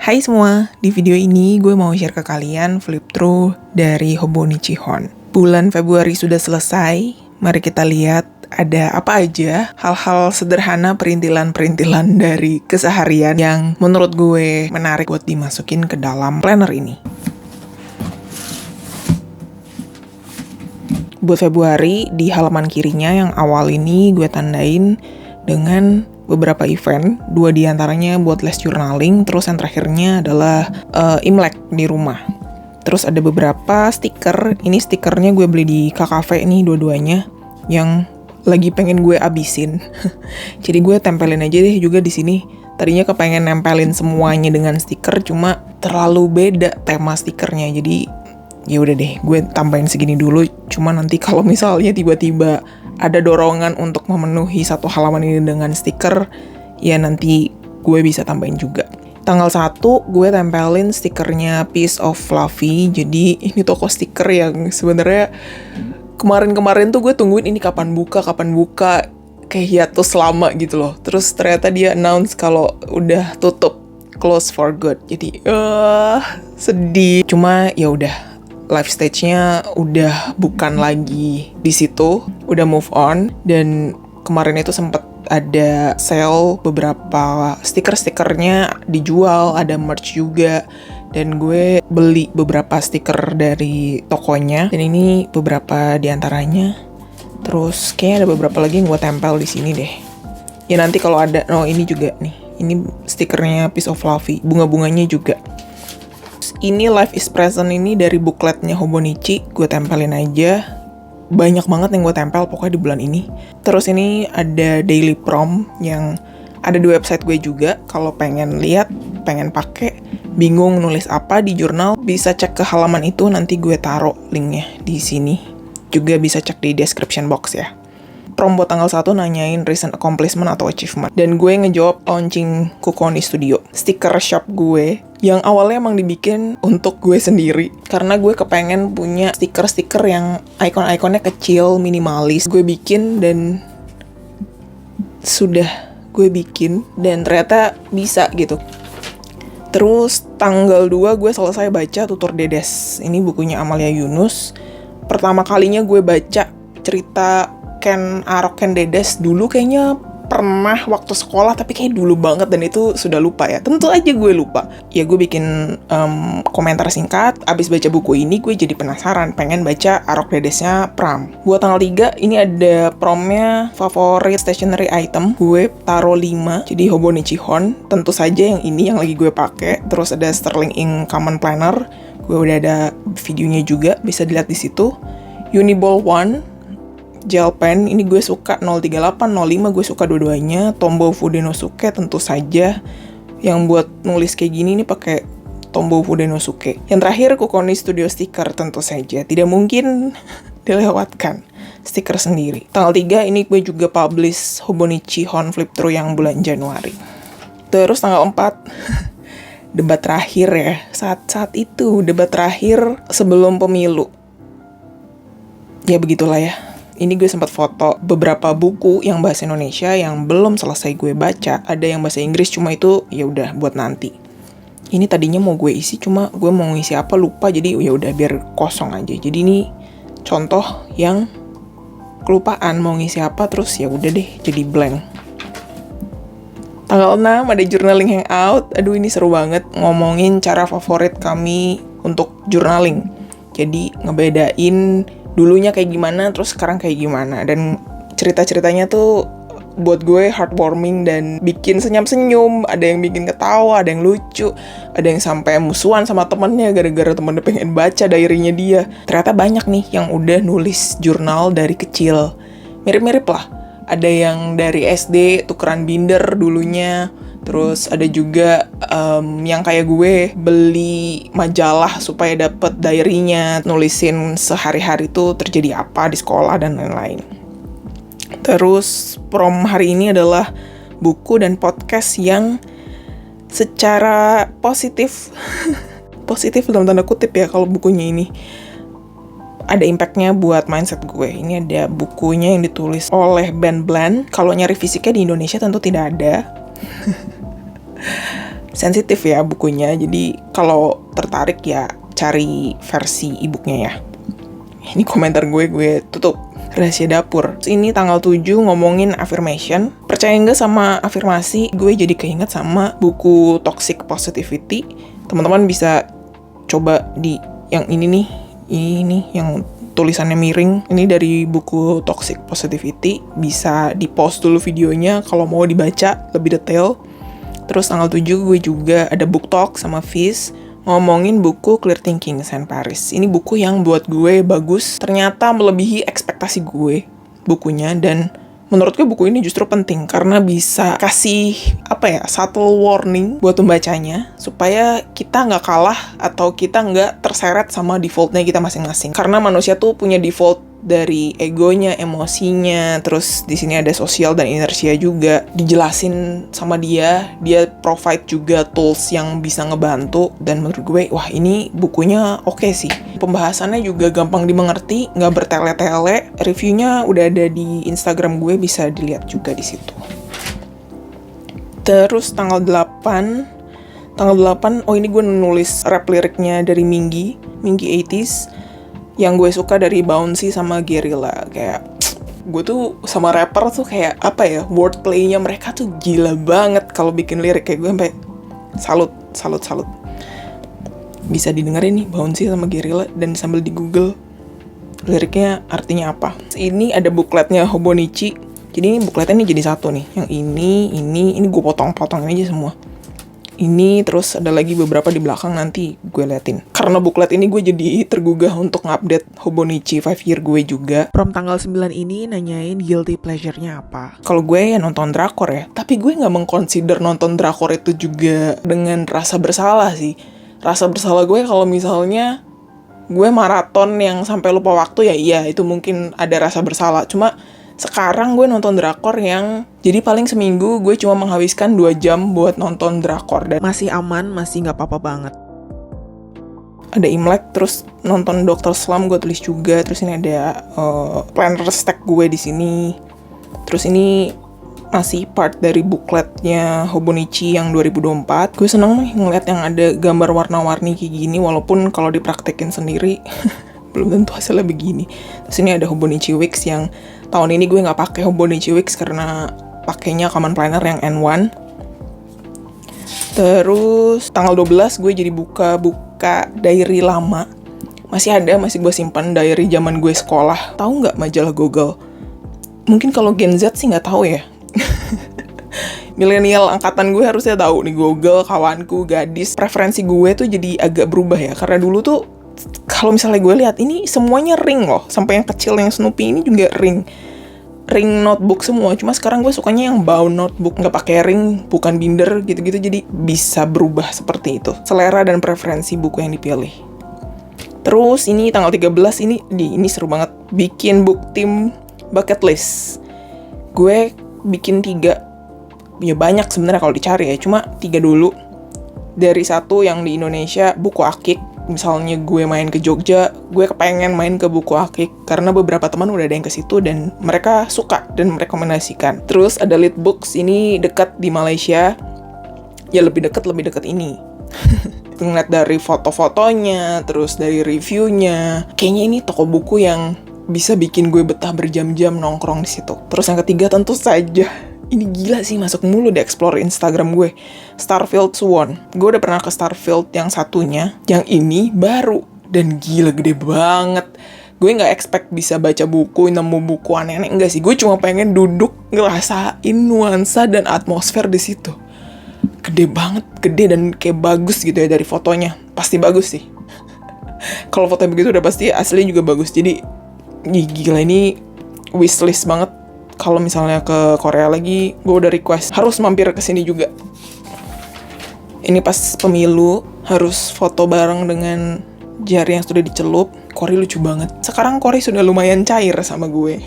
Hai semua, di video ini gue mau share ke kalian flip through dari Hobonichi Hon. Bulan Februari sudah selesai, mari kita lihat ada apa aja hal-hal sederhana perintilan-perintilan dari keseharian yang menurut gue menarik buat dimasukin ke dalam planner ini. Buat Februari, di halaman kirinya yang awal ini gue tandain dengan beberapa event, 2 diantaranya buat les journaling, terus yang terakhirnya adalah Imlek di rumah. Terus ada beberapa stiker, ini stikernya gue beli di KKV nih dua-duanya, yang lagi pengen gue abisin. Jadi gue tempelin aja deh juga di sini. Tadinya kepengen nempelin semuanya dengan stiker, cuma terlalu beda tema stikernya, jadi ya udah deh, gue tambahin segini dulu. Cuma nanti kalau misalnya tiba-tiba ada dorongan untuk memenuhi satu halaman ini dengan stiker, ya nanti gue bisa tambahin juga. Tanggal 1 gue tempelin stikernya Piece of Fluffy. Jadi ini toko stiker yang sebenarnya kemarin-kemarin tuh gue tungguin ini kapan buka, kayak hiatus lama gitu loh. Terus ternyata dia announce kalau udah tutup, close for good. Jadi sedih. Cuma ya udah, life stage-nya udah bukan lagi di situ, udah move on. Dan kemarin itu sempet ada sale, beberapa stiker-stikernya dijual, ada merch juga. Dan gue beli beberapa stiker dari tokonya, dan ini beberapa diantaranya. Terus kayaknya ada beberapa lagi yang gue tempel di sini deh. Ya nanti kalau ada, ini juga nih, ini stikernya Piece of Fluffy, bunga-bunganya juga. Ini Life is Present ini dari bookletnya Hobonichi, gue tempelin aja. Banyak banget yang gue tempel pokoknya di bulan ini. Terus ini ada daily prom yang ada di website gue juga. Kalau pengen lihat, pengen pakai, bingung nulis apa di jurnal, bisa cek ke halaman itu, nanti gue taruh linknya di sini. Juga bisa cek di description box ya. Prom buat tanggal 1 nanyain recent accomplishment atau achievement. Dan gue ngejawab launching Kukoni Studio, stiker shop gue yang awalnya emang dibikin untuk gue sendiri. Karena gue kepengen punya stiker-stiker yang icon-iconnya kecil, minimalis. Gue bikin dan ternyata bisa gitu. Terus tanggal 2 gue selesai baca Tutur Dedes. Ini bukunya Amalia Yunus. Pertama kalinya gue baca cerita Ken Arok Ken Dedes. Dulu kayaknya pernah waktu sekolah, tapi kayak dulu banget dan itu sudah lupa ya. Tentu aja gue lupa. Ya gue bikin komentar singkat. Abis baca buku ini gue jadi penasaran, pengen baca Arok Dedesnya Pram. Buat tanggal 3 ini ada promnya favorit stationery item. Gue taruh 5. Jadi Hobonichi Hon. Tentu saja yang ini yang lagi gue pakai. Terus ada Sterling Ink Common Planner. Gue udah ada videonya juga, bisa dilihat di situ. Uniball One gel pen, ini gue suka 038, 05, gue suka dua-duanya. Tombow Fudenosuke tentu saja. Yang buat nulis kayak gini nih pakai Tombow Fudenosuke. Yang terakhir Kukoni Studio Sticker tentu saja. Tidak mungkin dilewatkan. Stiker sendiri. Tanggal 3 ini gue juga publish Hobonichi Hon Flip Through yang bulan Januari. Terus tanggal 4 debat terakhir ya. Saat itu debat terakhir sebelum pemilu. Ya begitulah ya. Ini gue sempat foto beberapa buku yang bahasa Indonesia yang belum selesai gue baca. Ada yang bahasa Inggris, cuma itu ya udah buat nanti. Ini tadinya mau gue isi, cuma gue mau ngisi apa lupa, jadi ya udah biar kosong aja. Jadi ini contoh yang kelupaan mau ngisi apa, terus ya udah deh jadi blank. Tanggal 6 ada journaling hangout. Aduh ini seru banget, ngomongin cara favorit kami untuk journaling. Jadi ngebedain dulunya kayak gimana, terus sekarang kayak gimana. Dan cerita-ceritanya tuh buat gue heartwarming dan bikin senyum-senyum. Ada yang bikin ketawa, ada yang lucu, ada yang sampai musuhan sama temennya gara-gara temennya pengen baca diary-nya dia. Ternyata banyak nih yang udah nulis jurnal dari kecil. Mirip-mirip lah. Ada yang dari SD tukeran binder dulunya. Terus ada juga yang kayak gue beli majalah supaya dapet diary-nya, nulisin sehari-hari tuh terjadi apa di sekolah dan lain-lain. Terus prom hari ini adalah buku dan podcast yang secara positif positif dalam tanda kutip ya kalau bukunya ini ada impact-nya buat mindset gue. Ini ada bukunya yang ditulis oleh Ben Bland. Kalau nyari fisiknya di Indonesia tentu tidak ada. sensitif ya bukunya, jadi kalau tertarik ya cari versi e-booknya ya. Ini komentar gue tutup. Rahasia dapur. Ini tanggal 7 ngomongin affirmation. Percaya nggak sama afirmasi, gue jadi keinget sama buku Toxic Positivity. Teman-teman bisa coba di yang ini nih, yang tulisannya miring. Ini dari buku Toxic Positivity. Bisa di-post dulu videonya kalau mau dibaca lebih detail. Terus tanggal 7 gue juga ada book talk sama Fizz ngomongin buku Clear Thinking Saint Paris. Ini buku yang buat gue bagus, ternyata melebihi ekspektasi gue bukunya, dan menurut gue buku ini justru penting karena bisa kasih subtle warning buat pembacanya supaya kita nggak kalah atau kita nggak terseret sama defaultnya kita masing-masing. Karena manusia tuh punya default dari egonya, emosinya, terus di sini ada sosial dan inersia juga. Dijelasin sama dia provide juga tools yang bisa ngebantu, dan menurut gue, wah ini bukunya oke sih. Pembahasannya juga gampang dimengerti, nggak bertele-tele. Reviewnya udah ada di Instagram gue, bisa dilihat juga di situ. Terus tanggal 8, ini gue nulis rap liriknya dari Mingi 80s. Yang gue suka dari Bouncy sama Guerrilla. Kayak gue tuh sama rapper tuh kayak wordplay-nya mereka tuh gila banget kalau bikin lirik. Kayak gue sampai salut. Bisa didengerin nih Bouncy sama Guerrilla, dan sambil di Google liriknya artinya apa. Ini ada bookletnya Hobonichi. Jadi ini bookletnya nih jadi satu nih. Yang ini gue potong-potong aja semua. Ini terus ada lagi beberapa di belakang, nanti gue liatin. Karena booklet ini gue jadi tergugah untuk ngupdate Hobonichi 5 year gue juga. From tanggal 9 ini nanyain guilty pleasure-nya apa. Kalau gue ya nonton drakor ya, tapi gue gak mengconsider nonton drakor itu juga dengan rasa bersalah sih. Rasa bersalah gue kalau misalnya gue maraton yang sampai lupa waktu, ya iya itu mungkin ada rasa bersalah. Cuma sekarang gue nonton drakor yang jadi paling seminggu gue cuma menghabiskan 2 jam buat nonton drakor, dan masih aman, masih gak apa-apa banget. Ada Imlek, terus nonton Dr. Slump gue tulis juga. Terus ini ada planner stack gue di sini. Terus ini masih part dari bookletnya Hobonichi yang 2024. Gue seneng nih ngeliat yang ada gambar warna-warni kayak gini, walaupun kalau dipraktekin sendiri belum tentu hasilnya begini. Terus ini ada Hobonichi Weeks yang tahun ini gue nggak pakai Hobonichi Weeks karena pakainya Common Planner yang N1. Terus tanggal 12 gue jadi buka diary lama. Masih gue simpan diary zaman gue sekolah. Tahu nggak majalah Google? Mungkin kalau Gen Z sih nggak tahu ya. Milenial angkatan gue harusnya tahu nih, Google, kawanku, gadis. Preferensi gue tuh jadi agak berubah ya. Karena dulu tuh kalau misalnya gue lihat ini semuanya ring loh, sampai yang kecil yang Snoopy ini juga ring notebook semua. Cuma sekarang gue sukanya yang bound notebook, nggak pakai ring, bukan binder gitu-gitu. Jadi bisa berubah seperti itu, selera dan preferensi buku yang dipilih. Terus ini tanggal 13 ini seru banget, bikin book team bucket list. Gue bikin 3, ya banyak sebenarnya kalau dicari ya, cuma 3 dulu. Dari 1 yang di Indonesia, buku akik. Misalnya gue main ke Jogja, gue kepengen main ke buku akik karena beberapa teman udah ada yang ke situ dan mereka suka dan merekomendasikan. Terus ada Lit Books, ini dekat di Malaysia. Ya lebih dekat ini. Ngeliat dari foto-fotonya, terus dari reviewnya, kayaknya ini toko buku yang bisa bikin gue betah berjam-jam nongkrong di situ. Terus yang ketiga tentu saja, ini gila sih, masuk mulu di explore Instagram gue, Starfield Swan. Gue udah pernah ke Starfield yang satunya, yang ini baru dan gila gede banget. Gue nggak expect bisa baca buku, nemu buku aneh-aneh, enggak sih. Gue cuma pengen duduk ngerasain nuansa dan atmosfer di situ. Gede banget, gede dan kayak bagus gitu ya dari fotonya. Pasti bagus sih. Kalau fotonya begitu udah pasti aslinya juga bagus. Jadi gila, ini wishlist banget. Kalau misalnya ke Korea lagi, gue udah request harus mampir ke sini juga. Ini pas pemilu harus foto bareng dengan jari yang sudah dicelup. Kori lucu banget. Sekarang Kori sudah lumayan cair sama gue.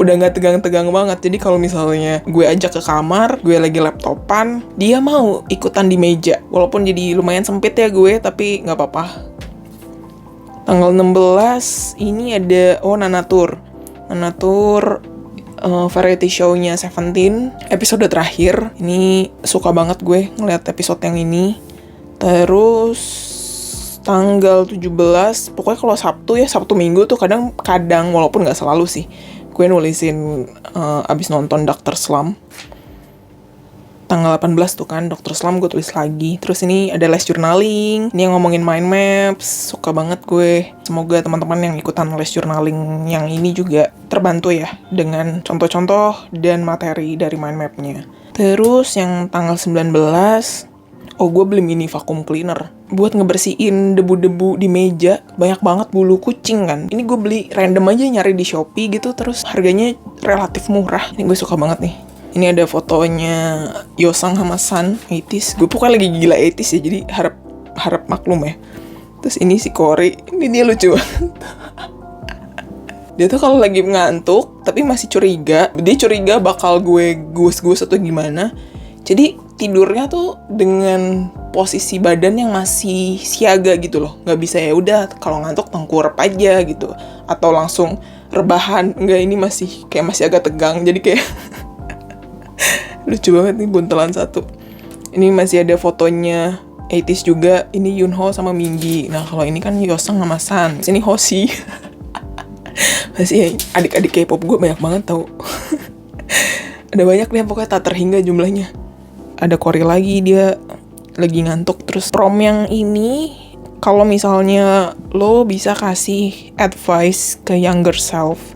Udah gak tegang-tegang banget. Jadi kalau misalnya gue ajak ke kamar, gue lagi laptopan, dia mau ikutan di meja. Walaupun jadi lumayan sempit ya gue, tapi gak apa-apa. Tanggal 16 ini ada Nanatur variety show-nya Seventeen, episode terakhir. Ini suka banget gue ngeliat episode yang ini. Terus tanggal 17, pokoknya kalau Sabtu Minggu tuh kadang walaupun nggak selalu sih, gue nulisin abis nonton Dr. Slump. Tanggal 18 tuh kan Dr. Slump gue tulis lagi. Terus ini ada les journaling, ini yang ngomongin mind maps, suka banget gue. Semoga teman-teman yang ikutan les journaling yang ini juga terbantu ya dengan contoh-contoh dan materi dari mind mapnya. Terus yang tanggal 19, gue beli mini vacuum cleaner buat ngebersihin debu-debu di meja. Banyak banget bulu kucing kan. Ini gue beli random aja, nyari di Shopee gitu, terus harganya relatif murah. Ini gue suka banget nih. Ini ada fotonya Yosang sama San 80s. Gue pokoknya lagi gila 80s ya, jadi harap maklum ya. Terus ini si Cory, ini dia lucu banget. Dia tuh kalau lagi ngantuk tapi masih curiga, dia curiga bakal gue gus-gus atau gimana. Jadi tidurnya tuh dengan posisi badan yang masih siaga gitu loh. Nggak bisa ya udah kalau ngantuk tengkurap aja gitu, atau langsung rebahan. Enggak, ini masih agak tegang. Jadi kayak lucu banget nih, buntelan satu. Ini masih ada fotonya 80s juga. Ini Yunho sama Mingi. Nah kalau ini kan Yosang sama San. Ini Hoshi. Masih adik-adik K-pop gue banyak banget tau. Ada banyak nih, pokoknya tak terhingga jumlahnya. Ada Cory lagi, dia lagi ngantuk. Terus prom yang ini, kalau misalnya lo bisa kasih advice ke younger self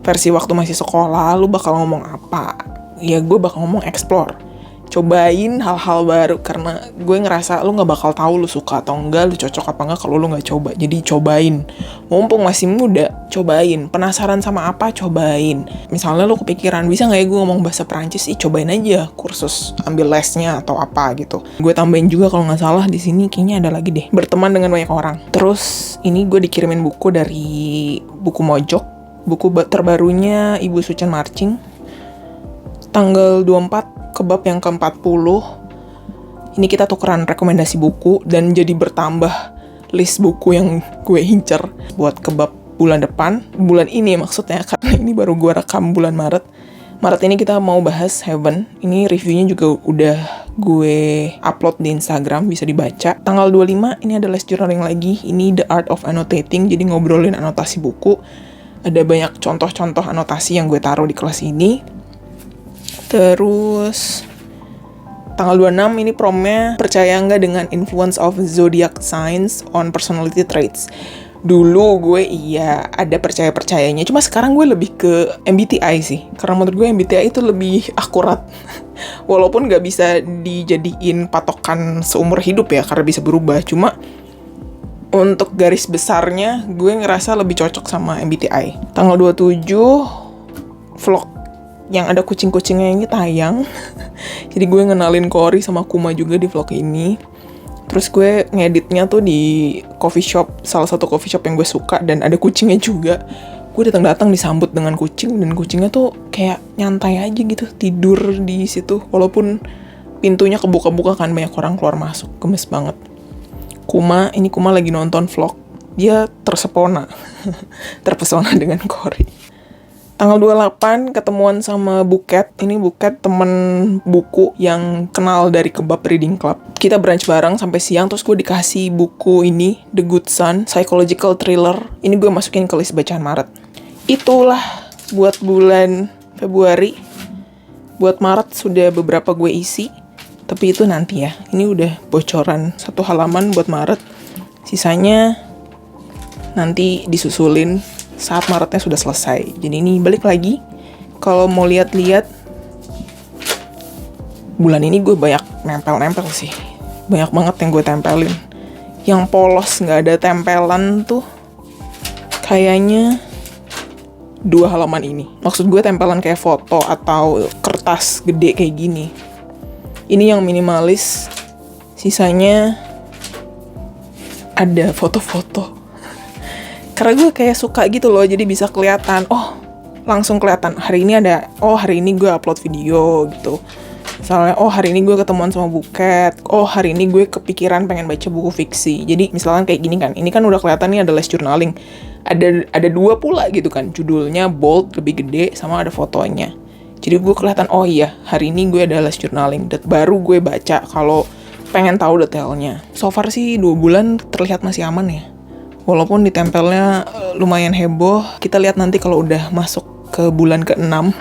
versi waktu masih sekolah, lo bakal ngomong apa? Ya gue bakal ngomong explore, cobain hal-hal baru, karena gue ngerasa lu nggak bakal tahu lu suka atau enggak, lu cocok apa enggak kalau lu nggak coba. Jadi cobain, mumpung masih muda, cobain. Penasaran sama apa, cobain. Misalnya lu kepikiran bisa nggak ya gue ngomong bahasa Perancis, cobain aja kursus, ambil lesnya atau apa gitu. Gue tambahin juga kalau nggak salah di sini kayaknya ada lagi deh, berteman dengan banyak orang. Terus ini gue dikirimin buku dari Buku Mojok, buku terbarunya Ibu Suchan Marching. Tanggal 24 kebab yang ke-40. Ini kita tukeran rekomendasi buku dan jadi bertambah list buku yang gue incer buat kebab bulan depan. Bulan ini maksudnya, karena ini baru gue rekam bulan Maret. Maret ini kita mau bahas Heaven. Ini reviewnya juga udah gue upload di Instagram, bisa dibaca. Tanggal 25 ini ada les journaling lagi. Ini The Art of Annotating, jadi ngobrolin anotasi buku. Ada banyak contoh-contoh anotasi yang gue taruh di kelas ini. Terus tanggal 26 ini promnya percaya nggak dengan influence of zodiac signs on personality traits. Dulu gue ada percaya-percayanya, cuma sekarang gue lebih ke MBTI sih, karena menurut gue MBTI itu lebih akurat. Walaupun nggak bisa dijadiin patokan seumur hidup ya, karena bisa berubah, cuma untuk garis besarnya gue ngerasa lebih cocok sama MBTI. Tanggal 27 vlog yang ada kucing-kucingnya ini tayang. Jadi gue ngenalin Cory sama Kuma juga di vlog ini. Terus gue ngeditnya tuh di coffee shop, salah satu coffee shop yang gue suka, dan ada kucingnya juga. Gue datang disambut dengan kucing, dan kucingnya tuh kayak nyantai aja gitu, tidur di situ. Walaupun pintunya kebuka-buka kan, banyak orang keluar masuk, gemes banget. Kuma lagi nonton vlog. Dia terpesona dengan Cory. Tanggal 28 ketemuan sama Buket. Ini Buket temen buku yang kenal dari Kebab Reading Club. Kita brunch bareng sampai siang, terus gue dikasih buku ini, The Good Son, Psychological Thriller. Ini gue masukin ke list bacaan Maret. Itulah buat bulan Februari. Buat Maret sudah beberapa gue isi, tapi itu nanti ya. Ini udah bocoran 1 halaman buat Maret. Sisanya nanti disusulin saat Maretnya sudah selesai. Jadi ini balik lagi, kalau mau lihat-lihat, bulan ini gue banyak nempel-nempel sih. Banyak banget yang gue tempelin. Yang polos gak ada tempelan tuh kayaknya 2 halaman ini. Maksud gue tempelan kayak foto atau kertas gede kayak gini. Ini yang minimalis, sisanya ada foto-foto. Karena gue kayak suka gitu loh, jadi bisa kelihatan, langsung kelihatan hari ini gue upload video gitu. Misalnya, oh hari ini gue ketemuan sama Buket, oh hari ini gue kepikiran pengen baca buku fiksi. Jadi misalkan kayak gini kan, ini kan udah kelihatan nih ada less journaling. Ada 2 pula gitu kan, judulnya bold, lebih gede, sama ada fotonya. Jadi gue kelihatan, oh iya, hari ini gue ada less journaling. Baru gue baca kalau pengen tahu detailnya. So far sih 2 bulan terlihat masih aman ya. Walaupun ditempelnya lumayan heboh, kita lihat nanti kalau udah masuk ke bulan ke-6.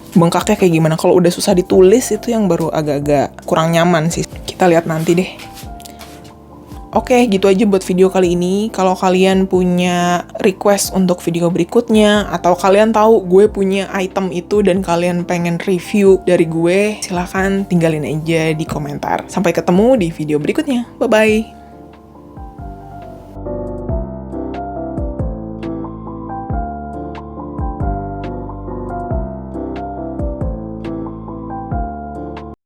Bengkaknya kayak gimana. Kalau udah susah ditulis itu yang baru agak-agak kurang nyaman sih. Kita lihat nanti deh. Oke, gitu aja buat video kali ini. Kalau kalian punya request untuk video berikutnya, atau kalian tahu gue punya item itu dan kalian pengen review dari gue, silahkan tinggalin aja di komentar. Sampai ketemu di video berikutnya. Bye-bye!